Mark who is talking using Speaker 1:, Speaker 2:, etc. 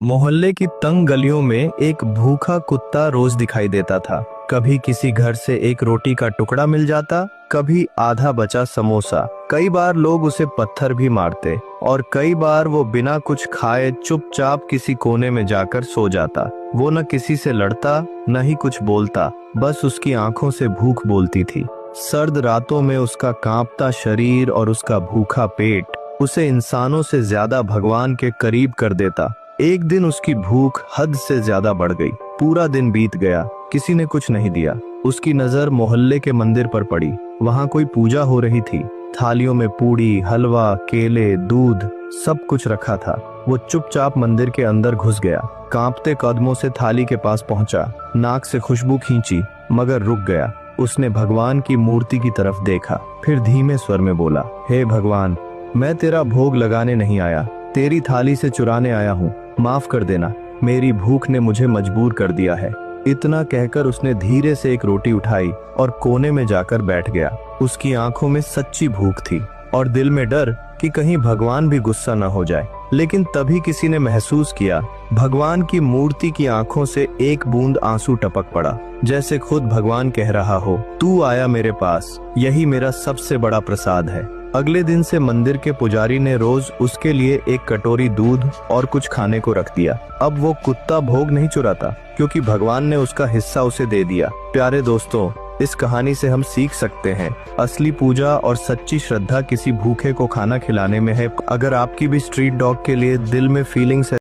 Speaker 1: मोहल्ले की तंग गलियों में एक भूखा कुत्ता रोज दिखाई देता था। कभी किसी घर से एक रोटी का टुकड़ा मिल जाता, कभी आधा बचा समोसा। कई बार लोग उसे पत्थर भी मारते और कई बार वो बिना कुछ खाए चुपचाप किसी कोने में जाकर सो जाता। वो न किसी से लड़ता न ही कुछ बोलता, बस उसकी आंखों से भूख बोलती थी। सर्द रातों में उसका कांपता शरीर और उसका भूखा पेट उसे इंसानों से ज्यादा भगवान के करीब कर देता। एक दिन उसकी भूख हद से ज्यादा बढ़ गई। पूरा दिन बीत गया, किसी ने कुछ नहीं दिया। उसकी नजर मोहल्ले के मंदिर पर पड़ी। वहां कोई पूजा हो रही थी। थालियों में पूड़ी, हलवा, केले, दूध सब कुछ रखा था। वो चुपचाप मंदिर के अंदर घुस गया। कांपते कदमों से थाली के पास पहुंचा, नाक से खुशबू खींची, मगर रुक गया। उसने भगवान की मूर्ति की तरफ देखा, फिर धीमे स्वर में बोला, हे भगवान, मैं तेरा भोग लगाने नहीं आया, तेरी थाली से चुराने आया हूँ। माफ कर देना, मेरी भूख ने मुझे मजबूर कर दिया है। इतना कहकर उसने धीरे से एक रोटी उठाई और कोने में जाकर बैठ गया। उसकी आंखों में सच्ची भूख थी और दिल में डर कि कहीं भगवान भी गुस्सा न हो जाए। लेकिन तभी किसी ने महसूस किया, भगवान की मूर्ति की आंखों से एक बूंद आंसू टपक पड़ा, जैसे खुद भगवान कह रहा हो, तू आया मेरे पास, यही मेरा सबसे बड़ा प्रसाद है। अगले दिन से मंदिर के पुजारी ने रोज उसके लिए एक कटोरी दूध और कुछ खाने को रख दिया। अब वो कुत्ता भोग नहीं चुराता, क्योंकि भगवान ने उसका हिस्सा उसे दे दिया। प्यारे दोस्तों, इस कहानी से हम सीख सकते हैं, असली पूजा और सच्ची श्रद्धा किसी भूखे को खाना खिलाने में है। अगर आपकी भी स्ट्रीट डॉग के लिए दिल में फीलिंग्स है